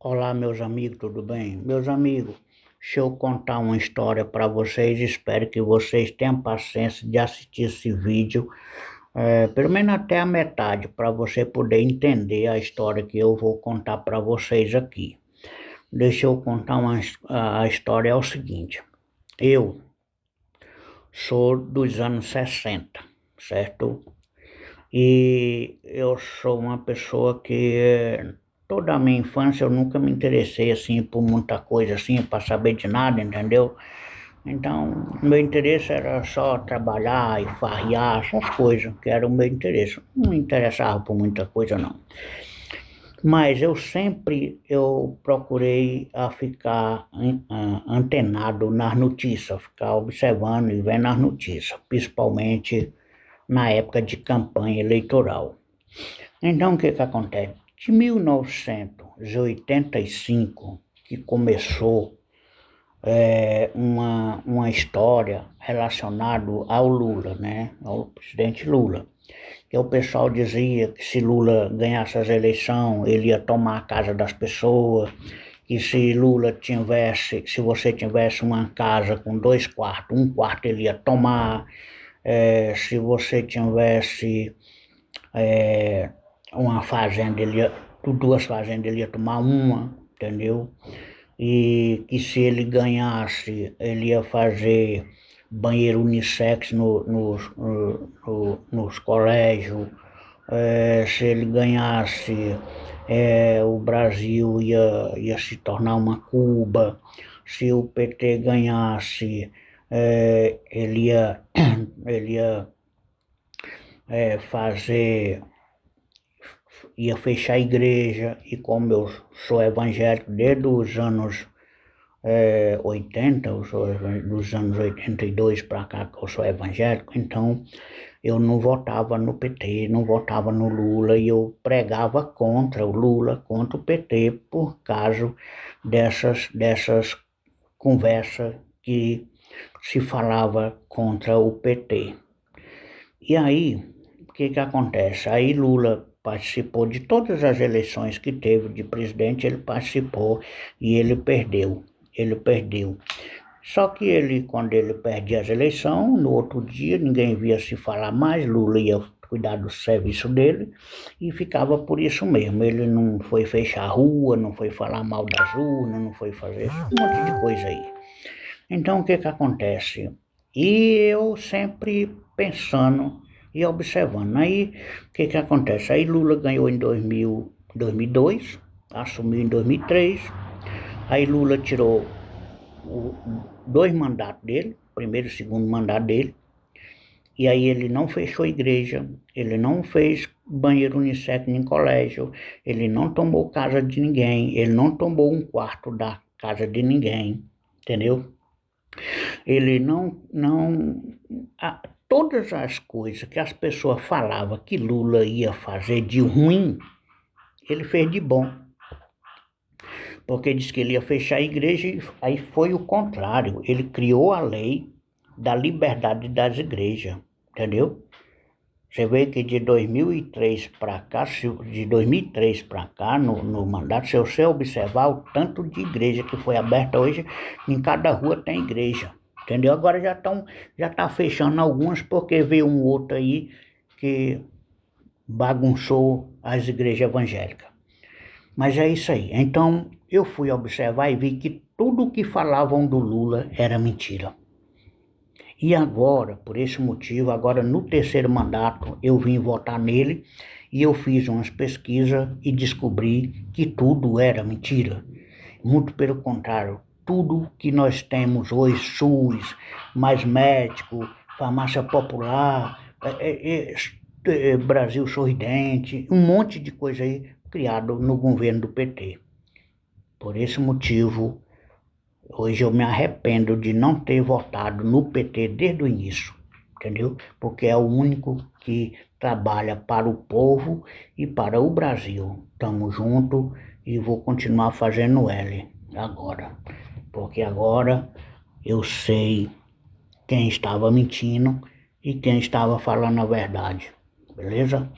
Olá, meus amigos, tudo bem? Meus amigos, deixa eu contar uma história para vocês. Espero que vocês tenham paciência de assistir esse vídeo, pelo menos até a metade, para você poder entender a história que eu vou contar para vocês aqui. Deixa eu contar a história é o seguinte. Eu sou dos anos 60, certo? E eu sou uma pessoa que toda a minha infância eu nunca me interessei assim por muita coisa assim, para saber de nada, entendeu? Então, meu interesse era só trabalhar e farrear, essas coisas, que era o meu interesse. Não me interessava por muita coisa não. Mas eu procurei ficar antenado nas notícias, ficar observando e vendo as notícias, principalmente na época de campanha eleitoral. Então, o que que acontece? De 1985, que começou uma história relacionada ao Lula, né? Ao presidente Lula. Que o pessoal dizia que se Lula ganhasse as eleições, ele ia tomar a casa das pessoas, que se você tivesse uma casa com 2 quartos, um quarto ele ia tomar, se você tivesse uma fazenda, duas fazendas, ele ia tomar uma, entendeu? E que se ele ganhasse, ele ia fazer banheiro unissex nos colégios. Se ele ganhasse, o Brasil ia se tornar uma Cuba. Se o PT ganhasse, ele ia, ele ia ia fechar a igreja, e como eu sou evangélico desde os anos 80, dos anos 82 para cá que eu sou evangélico, então eu não votava no PT, não votava no Lula, e eu pregava contra o Lula, contra o PT, por causa dessas conversas que se falava contra o PT. E aí, o que que acontece? Aí Lula participou de todas as eleições que teve de presidente, ele participou e ele perdeu. Só que quando ele perdia as eleições, no outro dia ninguém via se falar mais, Lula ia cuidar do serviço dele e ficava por isso mesmo. Ele não foi fechar a rua, não foi falar mal das urnas, não foi fazer um monte de coisa aí. Então, o que que acontece? E eu sempre pensando e observando. Aí, o que que acontece? Aí Lula ganhou em 2002, assumiu em 2003. Aí Lula tirou 2 mandatos dele, primeiro e segundo mandato dele. E aí ele não fechou a igreja, ele não fez banheiro unissex em colégio, ele não tomou casa de ninguém, ele não tomou um quarto da casa de ninguém, entendeu? Ele todas as coisas que as pessoas falavam que Lula ia fazer de ruim, ele fez de bom. Porque disse que ele ia fechar a igreja, e aí foi o contrário. Ele criou a lei da liberdade das igrejas, entendeu? Você vê que de 2003 para cá, no mandato, se você observar o tanto de igreja que foi aberta hoje, em cada rua tem igreja, entendeu? Agora já tá fechando algumas, porque veio um outro aí que bagunçou as igrejas evangélicas. Mas é isso aí. Então, eu fui observar e vi que tudo o que falavam do Lula era mentira. E agora, por esse motivo, agora no terceiro mandato, eu vim votar nele e eu fiz umas pesquisas e descobri que tudo era mentira. Muito pelo contrário, tudo que nós temos hoje, SUS, mais médico, farmácia popular, Brasil Sorridente, um monte de coisa aí criado no governo do PT. Por esse motivo, hoje eu me arrependo de não ter votado no PT desde o início, entendeu? Porque é o único que trabalha para o povo e para o Brasil. Estamos juntos e vou continuar fazendo L agora. Porque agora eu sei quem estava mentindo e quem estava falando a verdade. Beleza?